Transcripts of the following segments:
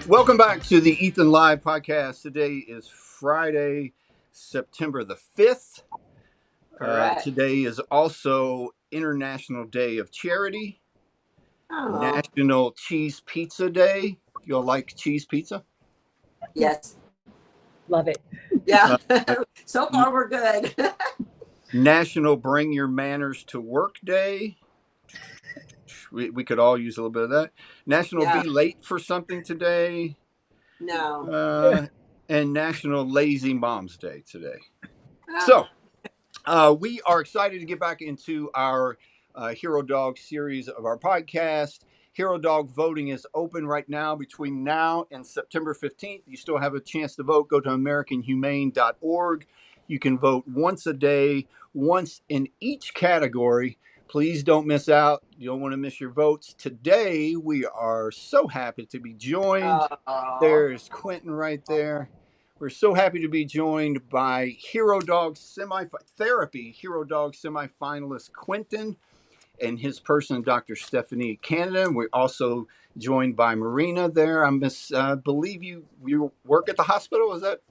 Welcome back to the Ethan Live podcast. Today is Friday, September the 5th. Correct. Today is also International Day of Charity, Oh, National Cheese Pizza Day. You all like cheese pizza? yes. Love it. Yeah. Uh, So far, we're good. National Bring Your Manners to Work Day. We could all use a little bit of that. National Yeah. Be Late for Something today. No. And National Lazy Moms Day today. Oh, So, we are excited to get back into our Hero Dog series of our podcast. Hero Dog voting is open right now between now and September 15th. You still have a chance to vote. Go to AmericanHumane.org. You can vote once a day, once in each category. Please don't miss out. You don't want to miss your votes. Today, we are so happy to be joined. There's Quentin right there. We're so happy to be joined by Hero Dog Hero Dog semifinalist Quentin and his person, Dr. Stephanie Canada. We're also joined by Marina there. I believe you work at the hospital. Is that?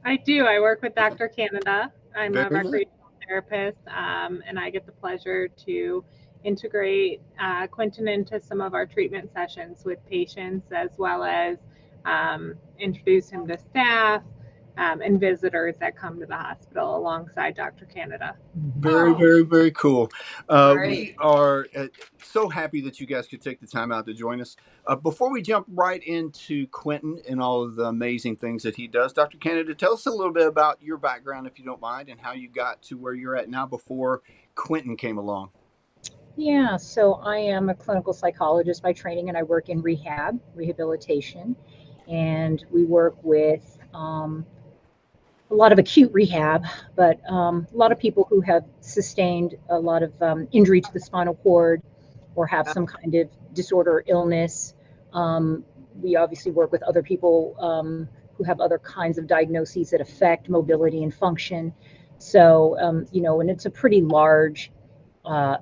I do. I work with Dr. Canada. I'm a Very nice. recreational therapist, and I get the pleasure to integrate Quentin into some of our treatment sessions with patients, as well as introduce him to staff and visitors that come to the hospital alongside Dr. Canada. Very, very, very cool. Great. We are so happy that you guys could take the time out to join us. Before we jump right into Quentin and all of the amazing things that he does, Dr. Canada, tell us a little bit about your background, if you don't mind, and how you got to where you're at now before Quentin came along. Yeah, so I am a clinical psychologist by training, and I work in rehabilitation, and we work with a lot of acute rehab, but a lot of people who have sustained a lot of injury to the spinal cord or have some kind of disorder or illness. We obviously work with other people who have other kinds of diagnoses that affect mobility and function. So, and it's a pretty large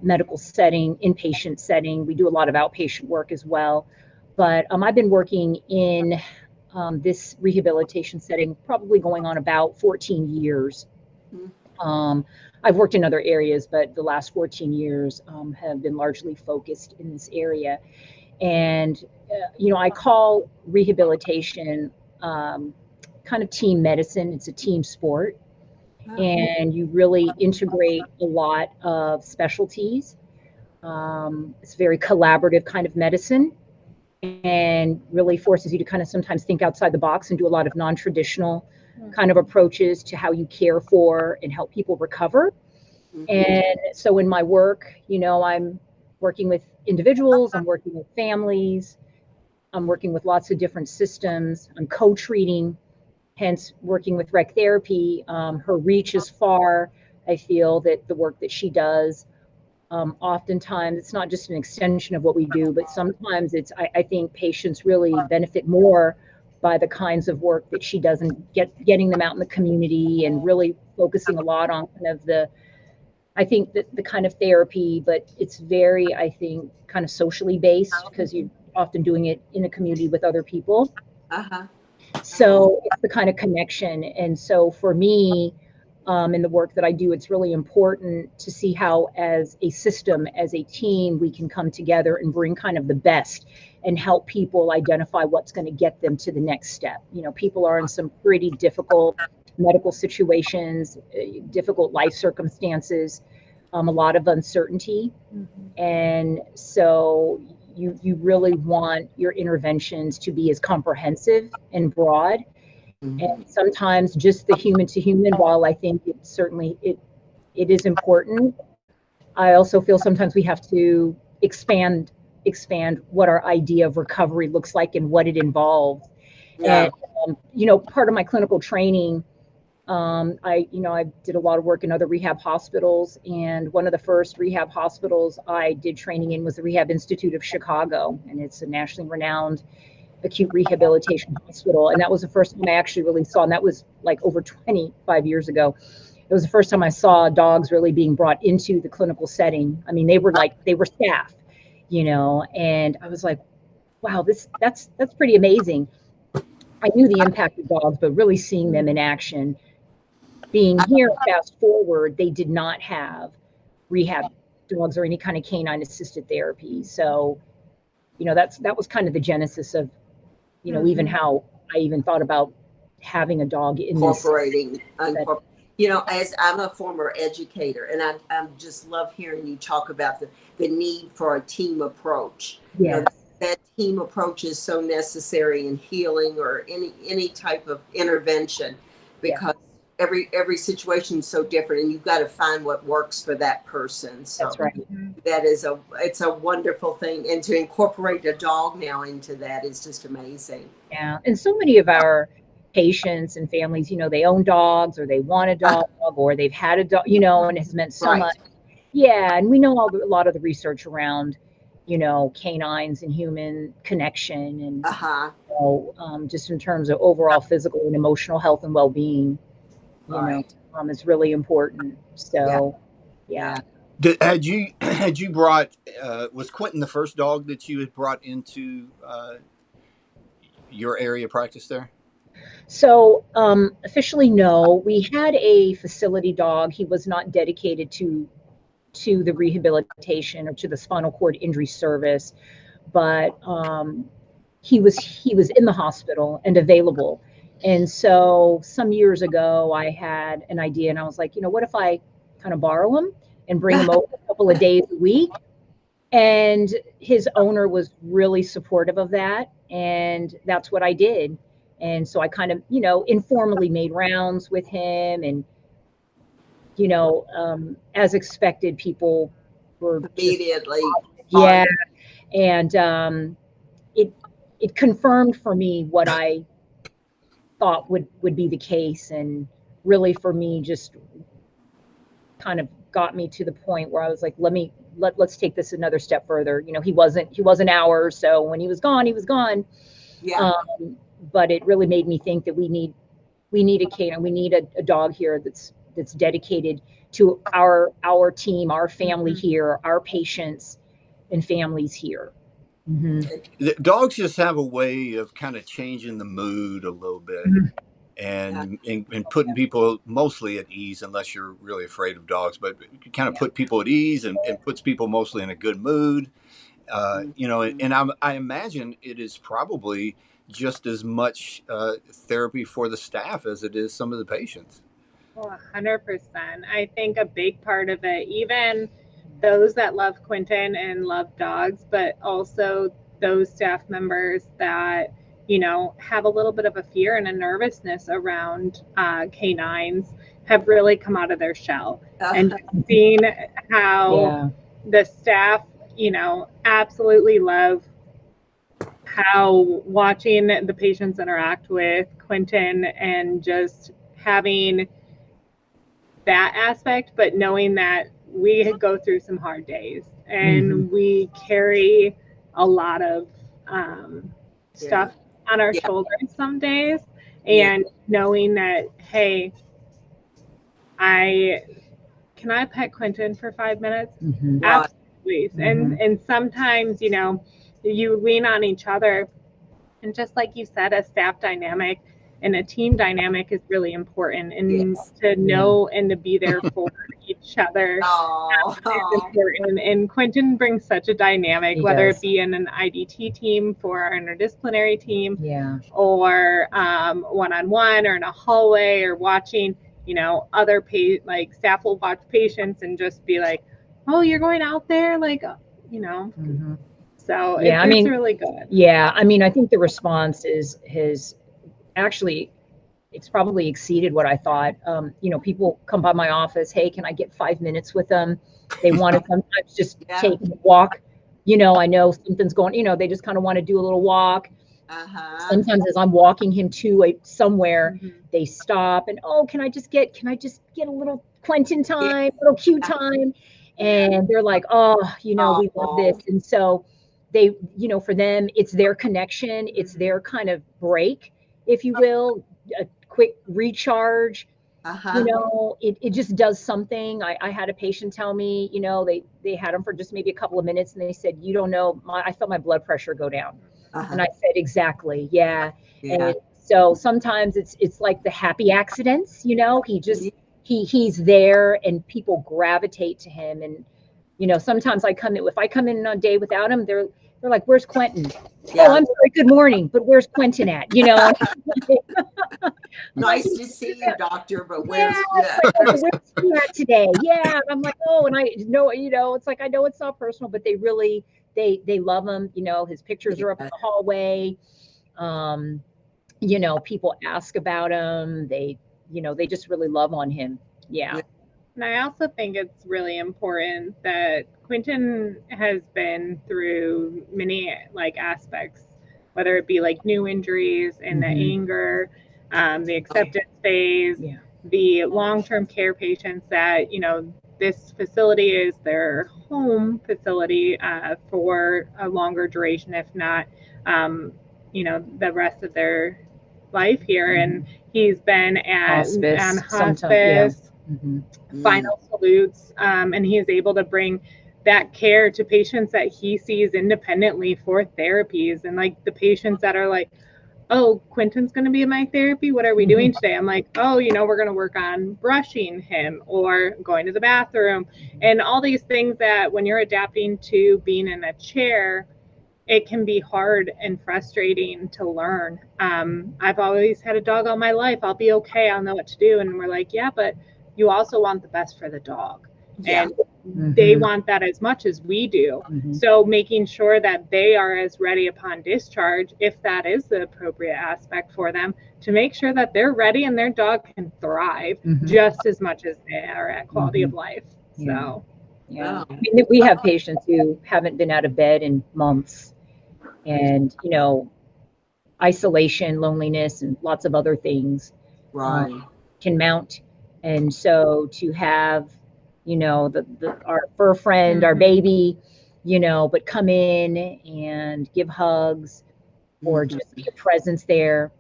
medical setting, inpatient setting. We do a lot of outpatient work as well. But I've been working in this rehabilitation setting probably going on about 14 years. I've worked in other areas, but the last 14 years have been largely focused in this area. And, I call rehabilitation kind of team medicine. It's a team sport. And you really integrate a lot of specialties. It's very collaborative kind of medicine, and really forces you to kind of sometimes think outside the box and do a lot of non-traditional kind of approaches to how you care for and help people recover. And so in my work, I'm working with individuals, I'm working with families, I'm working with lots of different systems, I'm co-treating, hence working with rec therapy. Her reach is far. I feel that the work that she does, oftentimes it's not just an extension of what we do, but sometimes I think patients really benefit more by the kinds of work that she does and getting them out in the community and really focusing a lot on kind of I think that the kind of therapy, but it's very, I think, kind of socially based because you're often doing it in a community with other people. So it's the kind of connection. And so for me, in the work that I do, it's really important to see how, as a system, as a team, we can come together and bring kind of the best and help people identify what's going to get them to the next step. People are in some pretty difficult medical situations, difficult life circumstances, a lot of uncertainty. And so you really want your interventions to be as comprehensive and broad. And sometimes just the human to human, while I think it is important, I also feel sometimes we have to expand what our idea of recovery looks like and what it involves. And part of my clinical training, I did a lot of work in other rehab hospitals, and one of the first rehab hospitals I did training in was the Rehab Institute of Chicago, and it's a nationally renowned acute rehabilitation hospital. And that was the first time I actually really saw, and that was like over 25 years ago. It was the first time I saw dogs really being brought into the clinical setting. I mean, they were staff, and I was like, wow, that's pretty amazing. I knew the impact of dogs, but really seeing them in action, being here, fast forward, they did not have rehab dogs or any kind of canine assisted therapy. So, that was kind of the genesis of, even how I even thought about having a dog in this. Incorporating. As I'm a former educator, and I just love hearing you talk about the need for a team approach. Yes. That team approach is so necessary in healing or any type of intervention, because every situation is so different, and you've got to find what works for that person. So that's right. It's a wonderful thing, and to incorporate a dog now into that is just amazing. Yeah, and so many of our patients and families, they own dogs, or they want a dog, or they've had a dog, and it has meant so much. Yeah, and we know a lot of the research around, canines and human connection, and just in terms of overall physical and emotional health and well-being, it's really important. So, yeah. Had you brought? Was Quentin the first dog that you had brought into your area of practice there? So officially, no. We had a facility dog. He was not dedicated to the rehabilitation or to the spinal cord injury service, but he was in the hospital and available. And so some years ago, I had an idea, and I was like, what if I kind of borrow him and bring him over a couple of days a week? And his owner was really supportive of that, and that's what I did. And so I kind of, informally made rounds with him, and as expected, people were immediately. Yeah. And it confirmed for me what I thought would be the case, and really for me just kind of got me to the point where I was like, let's take this another step further. He wasn't ours, so when he was gone, he was gone. Yeah. But it really made me think that we need a canine. We need a dog here that's dedicated to our team, our family here, our patients and families here. Dogs just have a way of kind of changing the mood a little bit, and putting people mostly at ease, unless you're really afraid of dogs, but it kind of put people at ease and puts people mostly in a good mood. And I imagine it is probably just as much therapy for the staff as it is some of the patients. Oh, 100%. I think a big part of it, even those that love Quentin and love dogs, but also those staff members that, have a little bit of a fear and a nervousness around canines, have really come out of their shell and seen how the staff, absolutely love how watching the patients interact with Quentin, and just having that aspect, but knowing that we go through some hard days, and we carry a lot of stuff on our shoulders some days, and knowing that, hey, can I pet Quentin for 5 minutes? Absolutely. And sometimes, you lean on each other, and just like you said, a staff dynamic and a team dynamic is really important, and to know and to be there for each other is important. And Quentin brings such a dynamic, whether it be in an IDT team for our interdisciplinary team, or one-on-one, or in a hallway, or watching, other staff will watch patients and just be like, oh, you're going out there, so it's really good. Yeah, I think the response has actually, it's probably exceeded what I thought. People come by my office, hey, can I get 5 minutes with them? They want to sometimes just take a walk. I know something's going, they just kind of want to do a little walk. Sometimes as I'm walking him to somewhere, they stop and, oh, can I just get a little Quentin time, a little cute time? And they're like, oh, we love this. And so they, for them, it's their connection. It's their kind of break, if you will, a quick recharge. It just does something. I had a patient tell me, they had him for just maybe a couple of minutes, and they said, you don't know, I felt my blood pressure go down. And I said, exactly. Yeah. Yeah. And so sometimes it's like the happy accidents, you know, he's there and people gravitate to him. And, you know, sometimes if I come in on a day without him, they're like, where's Quentin? Yeah. Oh, I'm sorry. Good morning. But where's Quentin at? You know, Nice to see you, doctor, but yeah, where's he at today? Yeah. I'm like, oh, and I know, you know, it's like, I know it's not personal, but they really, they love him. You know, his pictures are up in the hallway. Um, you know, people ask about him. They, you know, they just really love on him. Yeah. And I also think it's really important that Quentin has been through many like aspects, whether it be like new injuries and the anger, the acceptance phase, the long-term care patients that, you know, this facility is their home facility for a longer duration, if not, you know, the rest of their life here. And he's been at hospice, final salutes, and he is able to bring that care to patients that he sees independently for therapies. And like the patients that are like, oh, Quentin's going to be in my therapy. What are we doing today? I'm like, oh, you know, we're going to work on brushing him or going to the bathroom and all these things that when you're adapting to being in a chair, it can be hard and frustrating to learn. I've always had a dog all my life. I'll be okay. I'll know what to do. And we're like, yeah, but you also want the best for the dog. Yeah. And they want that as much as we do. So making sure that they are as ready upon discharge, if that is the appropriate aspect for them, to make sure that they're ready and their dog can thrive just as much as they are at quality of life. So, yeah. I mean, we have patients who haven't been out of bed in months. And, you know, isolation, loneliness, and lots of other things can mount. And so to have, you know, our fur friend, our baby, you know, but come in and give hugs or just be a presence there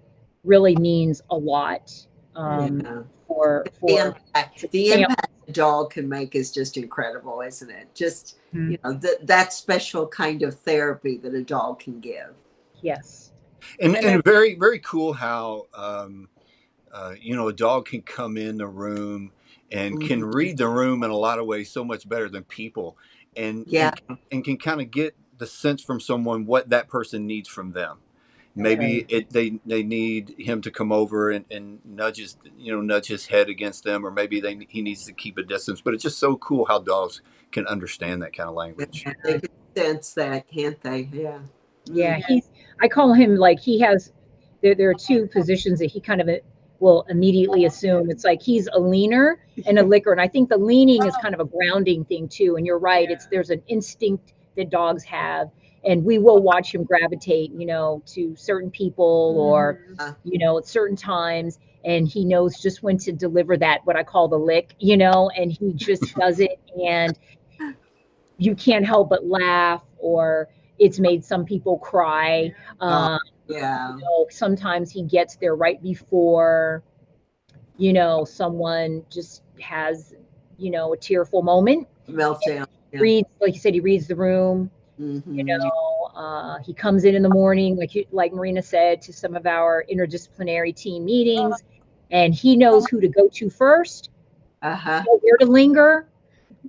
really means a lot for the impact a dog can make is just incredible, isn't it? Just you know, that special kind of therapy that a dog can give. Yes. And very, very cool how you know, a dog can come in the room and can read the room in a lot of ways so much better than people, and can kind of get the sense from someone what that person needs from them. Maybe they need him to come over and nudge his head against them, or maybe he needs to keep a distance. But it's just so cool how dogs can understand that kind of language. Yeah, they can sense that, can't they? Yeah. Yeah, I call him like he has. There are two positions that he kind of will immediately assume. It's like he's a leaner and a licker, and I think the leaning is kind of a grounding thing too. And you're right; there's an instinct that dogs have, and we will watch him gravitate, you know, to certain people or, you know, at certain times, and he knows just when to deliver that what I call the lick, you know, and he just does it, and you can't help but laugh, or it's made some people cry. You know, sometimes he gets there right before, you know, someone just has, you know, a tearful moment. Meltdown. Reads, like you said, he reads the room. You know, he comes in the morning, like Marina said, to some of our interdisciplinary team meetings, and he knows who to go to first, where to linger,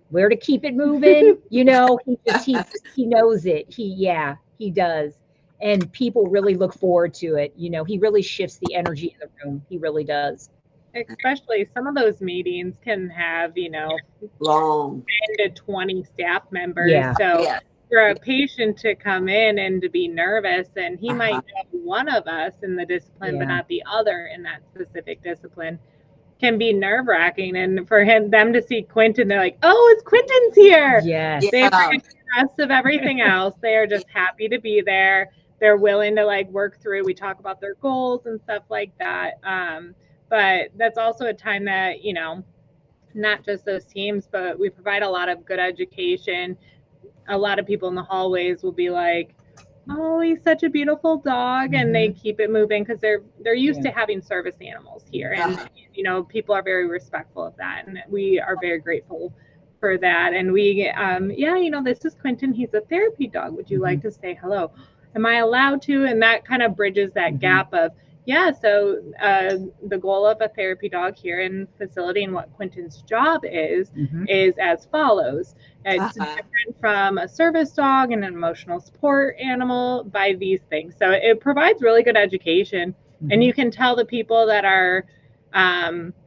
where to keep it moving. You know, he knows it. He does. And people really look forward to it. You know, he really shifts the energy in the room. He really does. Especially some of those meetings can have, you know, long 10 to 20 staff members. So for a patient to come in and to be nervous, and he might know one of us in the discipline, but not the other in that specific discipline, can be nerve-wracking. And for them to see Quentin, they're like, oh, it's Quentin's here. Yes. They forget the rest of everything else. They are just happy to be there. They're willing to like work through. We talk about their goals and stuff like that. But that's also a time that, you know, not just those teams, but we provide a lot of good education. A lot of people in the hallways will be like, oh, he's such a beautiful dog, and they keep it moving because they're used to having service animals here, and you know, people are very respectful of that, and we are very grateful for that. And we you know, this is Quentin, he's a therapy dog, would you like to say hello? am I allowed to? And that kind of bridges that gap of, yeah, so the goal of a therapy dog here in the facility and what Quentin's job is as follows. It's different from a service dog and an emotional support animal by these things. So it provides really good education. And you can tell the people that are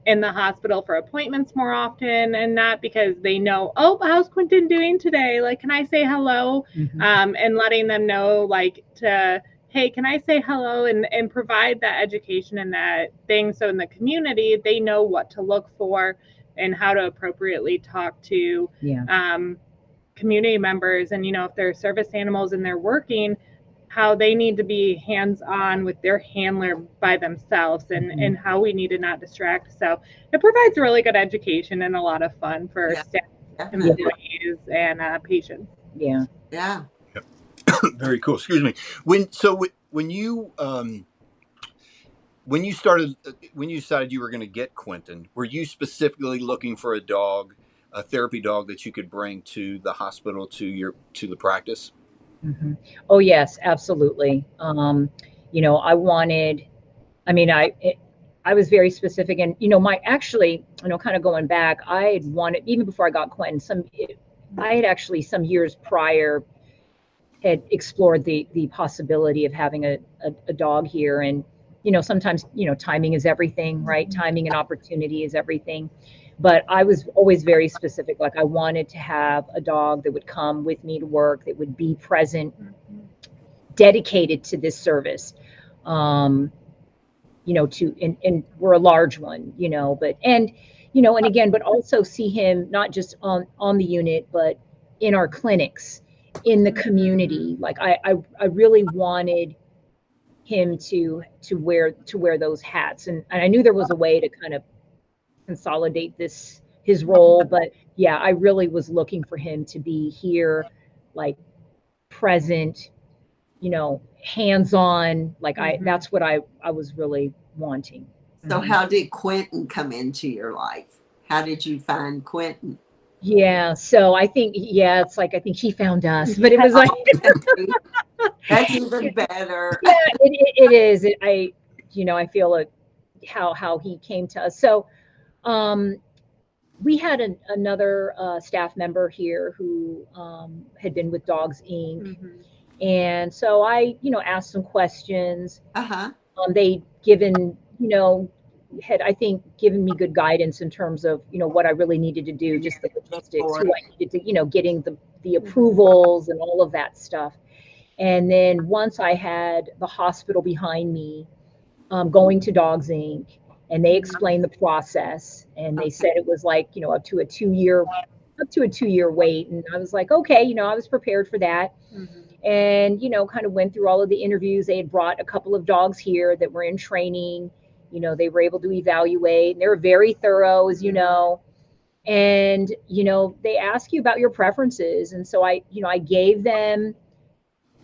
in the hospital for appointments more often, and not because they know, oh, how's Quentin doing today? Like, can I say hello? And letting them know, like, to, hey, can I say hello, and provide that education and that thing. So in the community, they know what to look for and how to appropriately talk to community members. And, you know, if they're service animals and they're working, how they need to be hands-on with their handler by themselves, and how we need to not distract. So it provides really good education and a lot of fun for staff, employees, and patients. Yeah. Very cool. Excuse me. When you decided you were going to get Quentin, were you specifically looking for a therapy dog that you could bring to the hospital, to the practice? Oh yes, absolutely. You know, I was very specific, and you know, kind of going back, I had wanted, even before I got Quentin, I had actually some years prior had explored the possibility of having a dog here. And you know, sometimes, you know, timing is everything, right? Timing and opportunity is everything. But I was always very specific. Like, I wanted to have a dog that would come with me to work, that would be present, dedicated to this service. You know, and we're a large one, you know, but also see him not just on the unit, but in our clinics, in the community. Like, I really wanted him to wear those hats, and I knew there was a way to kind of consolidate his role. But yeah, I really was looking for him to be here, like, present, you know, hands-on. Like, that's what I was really wanting. So how did Quentin come into your life? How did you find Quentin? Yeah, so I think, it's like, I think he found us, but it was like that's even better. Yeah, it is. I feel like how he came to us. So we had another staff member here who had been with Dogs Inc. And so I, asked some questions. They had, I think, given me good guidance in terms of, what I really needed to do, just the logistics, who I needed to, getting the approvals and all of that stuff. And then once I had the hospital behind me, going to Dogs Inc., and they explained the process, and they said it was like, up to a 2-year wait. And I was like, okay, I was prepared for that. And, kind of went through all of the interviews. They had brought a couple of dogs here that were in training. They were able to evaluate, and they were very thorough, as you know. And, they ask you about your preferences. And so I gave them,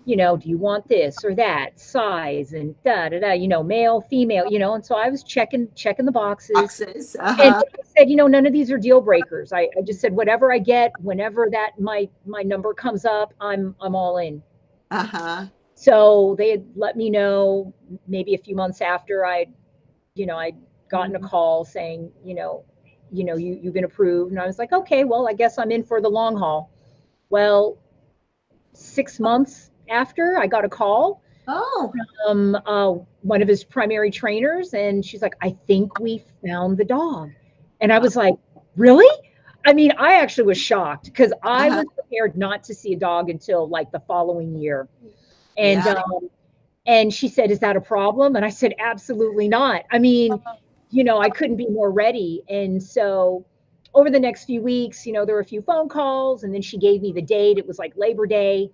do you want this or that size, and male, female, and so I was checking the boxes. And I said, none of these are deal breakers. I just said, whatever I get, whenever that my number comes up, I'm all in. So they had let me know maybe a few months after I'd gotten a call saying, you've been approved. And I was like, okay, well, I guess I'm in for the long haul. Well, 6 months after, I got a call from one of his primary trainers, and she's like, I think we found the dog. And I was like, really? I mean, I actually was shocked, because I was prepared not to see a dog until like the following year. And and she said, is that a problem? And I said, absolutely not. I mean, I couldn't be more ready. And so over the next few weeks, there were a few phone calls, and then she gave me the date. It was like Labor Day,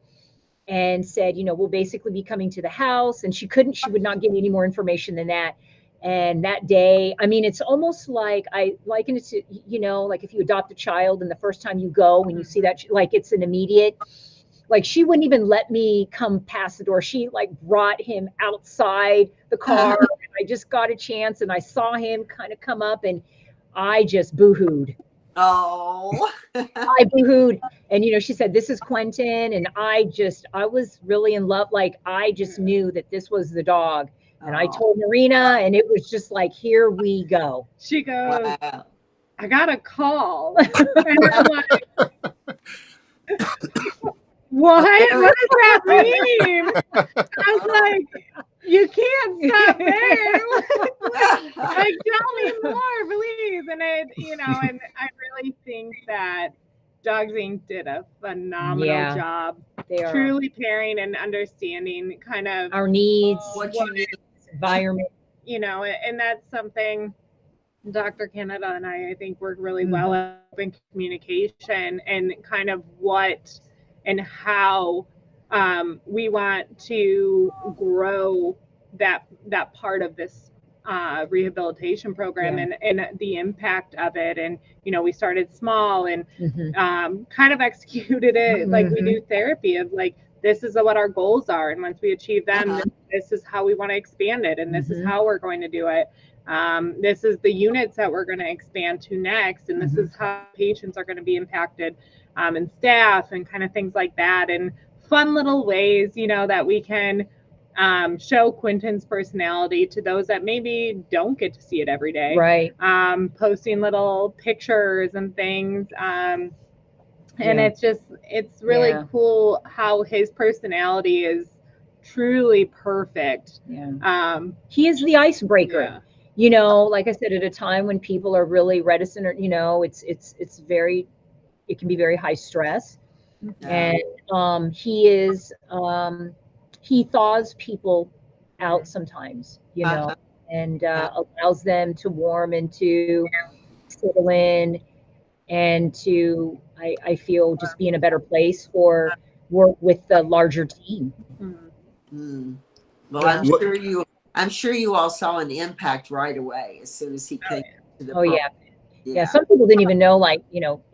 and said, we'll basically be coming to the house. And she would not give me any more information than that. And that day, I mean, it's almost like, I liken it to, like if you adopt a child and the first time you go, when you see that, like, it's an immediate, like, she wouldn't even let me come past the door. She like brought him outside the car. And I just got a chance, and I saw him kind of come up, and I just boohooed. Oh. I boohooed. And, she said, this is Quentin. And I was really in love. Like, I just knew that this was the dog. And I told Marina, and it was just like, here we go. She goes, Wow. I got a call. And I'm like, what? What does that mean? I was like, you can't stop there. Like, tell me more, please. And and I really think that Dogs Inc. did a phenomenal job. They are truly pairing and understanding kind of our needs, What you need. environment. And that's something Dr. Canada and I think work really well at in communication and kind of what and how we want to grow that part of this rehabilitation program and the impact of it. And we started small and kind of executed it like we do therapy of like, this is what our goals are, and once we achieve them, this is how we want to expand it, and this is how we're going to do it. This is the units that we're going to expand to next, and this is how patients are going to be impacted, and staff and kind of things like that, and fun little ways, that we can show Quentin's personality to those that maybe don't get to see it every day. Right. Posting little pictures and things. And it's really cool how his personality is truly perfect. Yeah. He is the icebreaker. Yeah. Like I said, at a time when people are really reticent, or it can be very high stress. And he thaws people out sometimes, and allows them to warm and to settle in, and to I feel just be in a better place for work with the larger team. Well, I'm sure you all saw an impact right away as soon as he came to the program. Yeah. Some people didn't even know, like,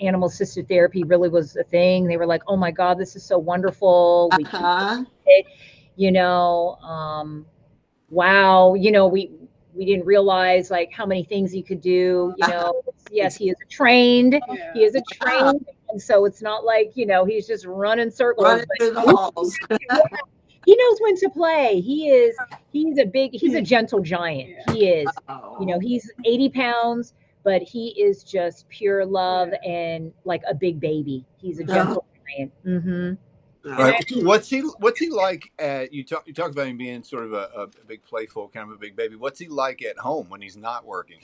animal assisted therapy really was a thing. They were like, oh my God, this is so wonderful. We can wow, we didn't realize like how many things he could do. Yes, he is trained. He is a trained, and so it's not like he's just running circles. Through the halls. He knows when to play. He's a gentle giant. He is. He's 80 pounds, but he is just pure love and like a big baby. He's a gentle giant. Right. What's he like at you talk about him being sort of a big playful, kind of a big baby. What's he like at home when he's not working?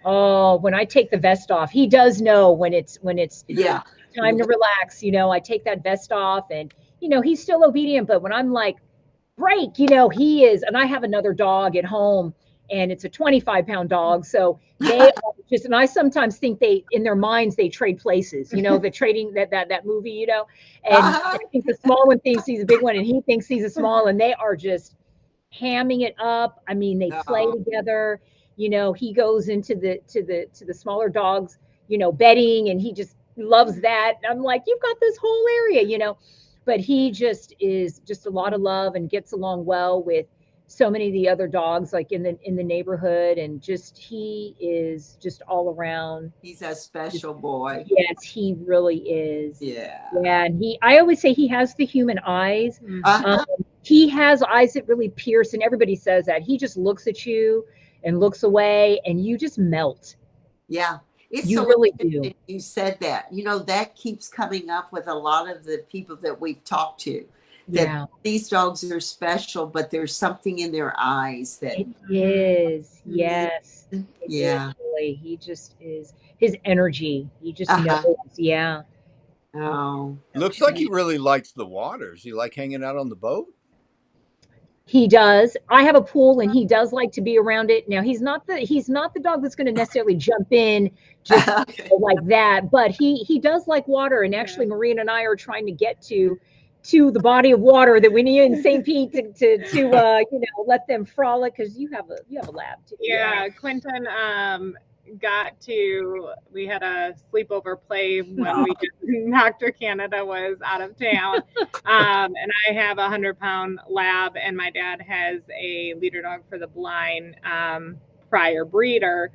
Oh, when I take the vest off, he does know when it's time to relax. I take that vest off, and he's still obedient, but when I'm like, break, he is. And I have another dog at home, and it's a 25-pound dog. So they are just, and I sometimes think in their minds, they trade places, the trading that movie, and I think the small one thinks he's a big one, and he thinks he's a small, and they are just hamming it up. I mean, they play together. He goes into the smaller dogs, bedding, and he just loves that. I'm like, you've got this whole area, but he just is just a lot of love and gets along well with so many of the other dogs, like in the neighborhood, and he is just all around. He's a special boy. Yes, he really is. Yeah. And I always say he has the human eyes. He has eyes that really pierce, and everybody says that. He just looks at you and looks away, and you just melt. Yeah. You so really do. You said that. That keeps coming up with a lot of the people that we've talked to. That these dogs are special, but there's something in their eyes that it is. Yes. Yeah. Exactly. He just is. His energy. He just knows. Yeah. Oh. Looks like he really likes the water. Does he like hanging out on the boat? He does. I have a pool, and he does like to be around it. Now, he's not the dog that's going to necessarily jump in just like that, but he does like water. And actually, Marina and I are trying to get to the body of water that we need in St. Pete to let them frolic, because you have a lab too. Yeah, Quentin we had a sleepover play when Dr. Canada was out of town. And I have a 100-pound lab, and my dad has a leader dog for the blind, prior breeder.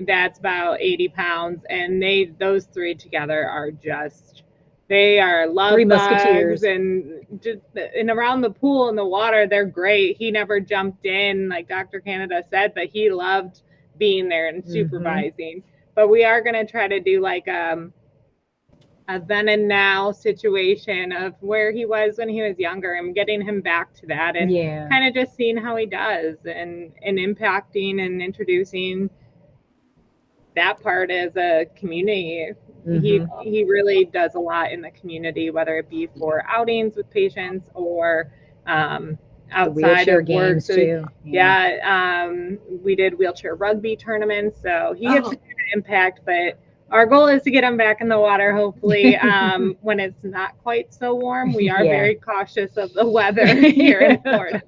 Dad's about 80 pounds, and those three together are just, they are love Three bugs, musketeers. and around the pool and the water, they're great. He never jumped in, like Dr. Canada said, but he loved being there and supervising. But we are going to try to do like a then and now situation of where he was when he was younger and getting him back to that, and kind of just seeing how he does and impacting and introducing that part as a community. He really does a lot in the community, whether it be for outings with patients or outside of work. So, too. we did wheelchair rugby tournaments, so he gets an impact, but our goal is to get him back in the water, hopefully, when it's not quite so warm. We are very cautious of the weather here in Florida.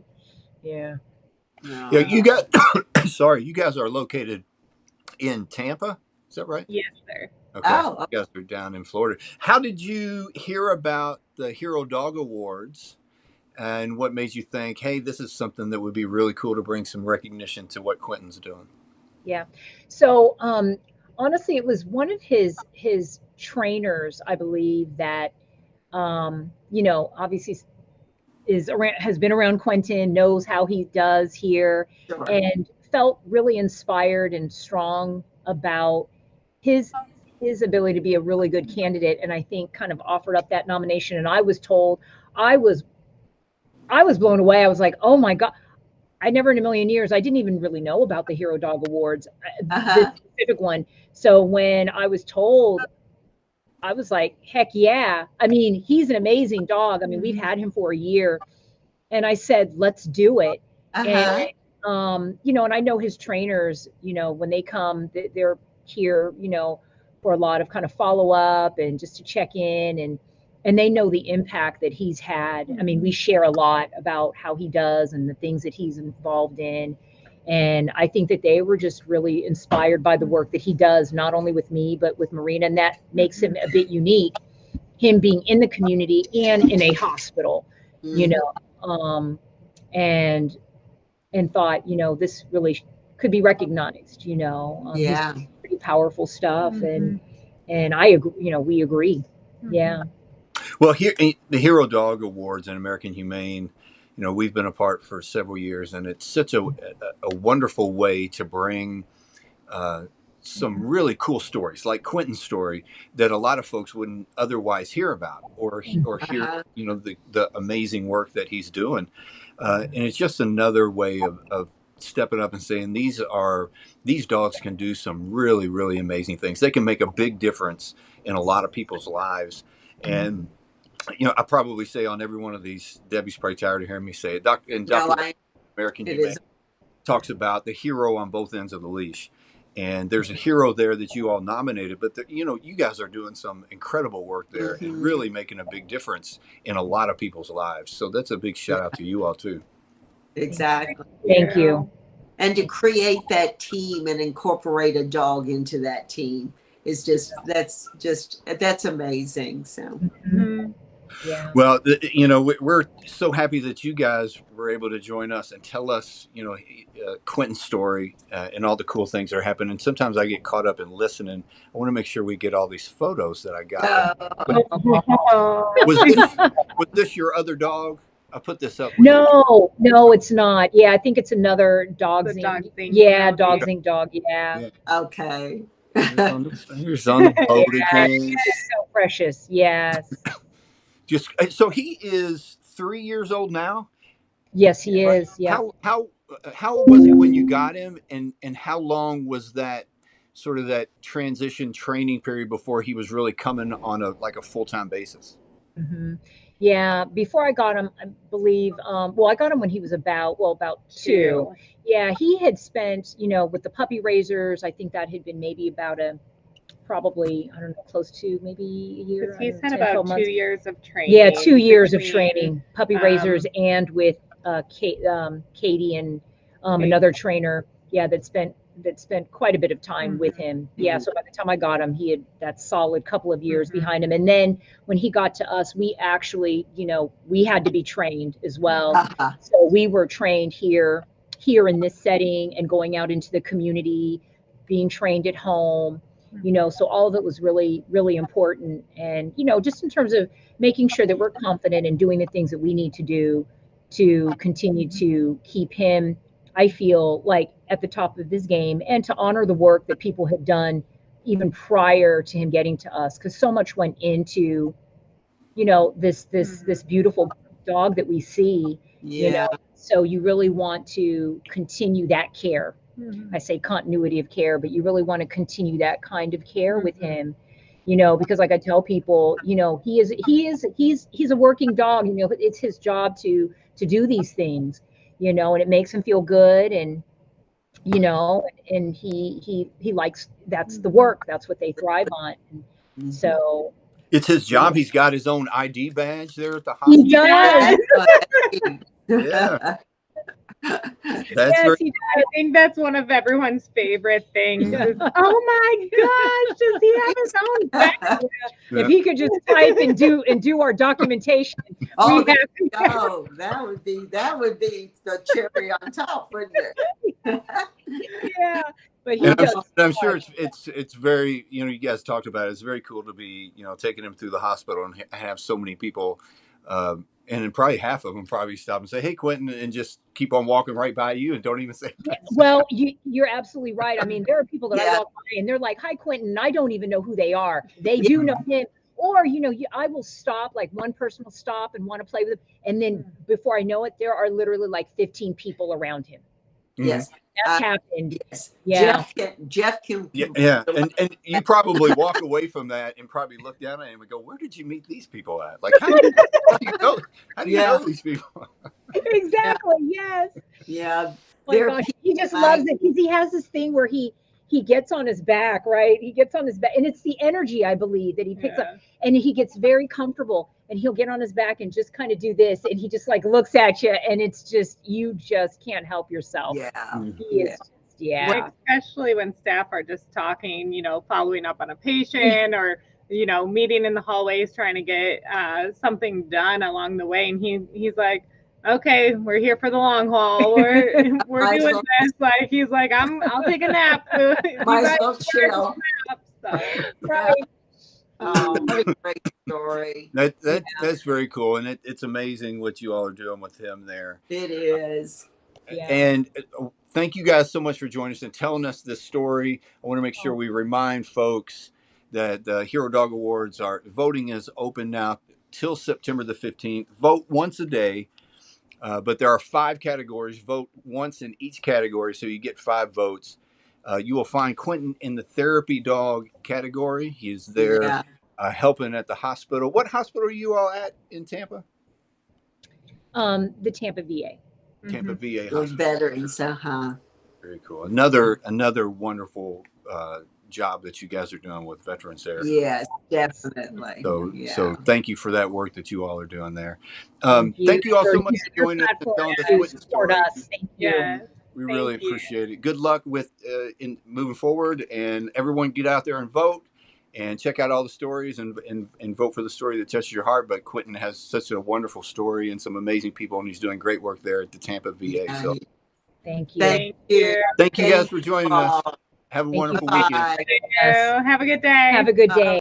Yeah, you guys, sorry, you guys are located in Tampa, is that right? Yes, sir. Okay, you guys are down in Florida. How did you hear about the Hero Dog Awards, and what made you think, hey, this is something that would be really cool to bring some recognition to what Quentin's doing? Yeah, so honestly, it was one of his trainers, I believe, that obviously has been around Quentin, knows how he does here, and felt really inspired and strong about his ability to be a really good candidate, and I think kind of offered up that nomination. And I was told, I was blown away. I was like, oh my God. I never in a million years, I didn't even really know about the Hero Dog Awards, this specific one. So when I was told, I was like, heck yeah. I mean, he's an amazing dog. I mean, we've had him for a year. And I said, let's do it. And, and I know his trainers, when they come, they're here, for a lot of kind of follow up and just to check in, and they know the impact that he's had. I mean, we share a lot about how he does and the things that he's involved in. And I think that they were just really inspired by the work that he does, not only with me, but with Marina. And that makes him a bit unique, him being in the community and in a hospital, and thought, this really could be recognized, This pretty powerful stuff. And I agree, we agree. Yeah. Well, here, the Hero Dog Awards and American Humane, we've been apart for several years, and it's such a wonderful way to bring some really cool stories, like Quentin's story, that a lot of folks wouldn't otherwise hear about or hear, the amazing work that he's doing. And it's just another way of stepping up and saying these dogs can do some really, really amazing things. They can make a big difference in a lot of people's lives. And I probably say on every one of these, Debbie's probably tired of hearing me say it. Dr. American Humane talks about the hero on both ends of the leash. And there's a hero there that you all nominated, but you guys are doing some incredible work there and really making a big difference in a lot of people's lives. So that's a big shout out to you all too. Exactly. Thank you. And to create that team and incorporate a dog into that team is that's amazing. So. Yeah. Well, we're so happy that you guys were able to join us and tell us, Quentin's story and all the cool things that are happening. And sometimes I get caught up in listening. I want to make sure we get all these photos that I got. Was this your other dog? I put this up. No, it's not. Yeah, I think it's another Dogs Inc. Yeah, Dogs Inc. dog. Yeah. Okay. Here's on the boat again. So precious. Yes. So he is 3 years old now. Yes, he is. Yeah. How old was he when you got him, and how long was that sort of that transition training period before he was really coming on a full-time basis? Yeah, before I got him, I believe, I got him when he was about 2. Yeah, he had spent, with the puppy raisers, I think that had been maybe about probably, I don't know, close to maybe a year. He's had about 2 years of training. Yeah, 2 years of training, puppy raisers, and with Katie and another trainer. Yeah, that spent quite a bit of time with him. Yeah, so by the time I got him, he had that solid couple of years behind him. And then when he got to us, we actually, we had to be trained as well. So we were trained here in this setting and going out into the community, being trained at home, so all of it was really, really important. And, just in terms of making sure that we're confident in doing the things that we need to do to continue to keep him, I feel like, at the top of his game, and to honor the work that people have done even prior to him getting to us, because so much went into, this beautiful dog that we see, so you really want to continue that care. I say continuity of care, but you really want to continue that kind of care with him, because like I tell people, he's a working dog, it's his job to do these things, and it makes him feel good. And, and he likes, that's the work, that's what they thrive on. And so it's his job. He's got his own ID badge there at the hospital. he does. Yeah. Yes, I think that's one of everyone's favorite things. Is, oh my gosh, does he have his own badge? If he could just type and do our documentation. Oh, there you go. That would be the cherry on top, wouldn't it? Yeah. But I'm sure it's very, you guys talked about it. It's very cool to be, taking him through the hospital and have so many people, and then probably half of them probably stop and say, "Hey, Quentin," and just keep on walking right by you and don't even say. Well, you're absolutely right. I mean, there are people that I walk by and they're like, "Hi, Quentin." And I don't even know who they are. They do know him. Or, I will stop, like one person will stop and want to play with him. And then before I know it, there are literally like 15 people around him. Yes. That's happened. Yes. Yeah. Jeff can. Yeah. And you probably walk away from that and probably look down at him and go, "Where did you meet these people at? Like, how do you know these people?" Exactly. Yes. Yeah. Oh my gosh, he just loves it, because he has this thing where he gets on his back, right? He gets on his back, and it's the energy, I believe, that he picks up, and he gets very comfortable, and he'll get on his back and just kind of do this, and he just like looks at you, and it's just, you just can't help yourself. He is just, especially when staff are just talking, following up on a patient or meeting in the hallways trying to get something done along the way, and he's like, "Okay, we're here for the long haul. We're doing this." Like, he's like, "I'll take a nap." Myself chill. Right. Oh, what a great story. That's very cool, and it's amazing what you all are doing with him there. It is. Yeah. And thank you guys so much for joining us and telling us this story. I want to make sure we remind folks that the Hero Dog Awards voting is open now till September the 15th. Vote once a day. But there are 5 categories. Vote once in each category, so you get 5 votes. You will find Quentin in the therapy dog category. He's there helping at the hospital. What hospital are you all at in Tampa? The Tampa VA. Tampa VA Hospital. Veterans. Very cool. Another wonderful job that you guys are doing with veterans there. Yes, definitely. So thank you for that work that you all are doing there. Thank you all so much for joining us and telling us the story. Thank you. We really appreciate it. Good luck with in moving forward, and everyone get out there and vote and check out all the stories and vote for the story that touches your heart. But Quentin has such a wonderful story and some amazing people, and he's doing great work there at the Tampa VA. So thank you. Thank you guys for joining us. Have a wonderful weekend. Have a good day. Have a good day.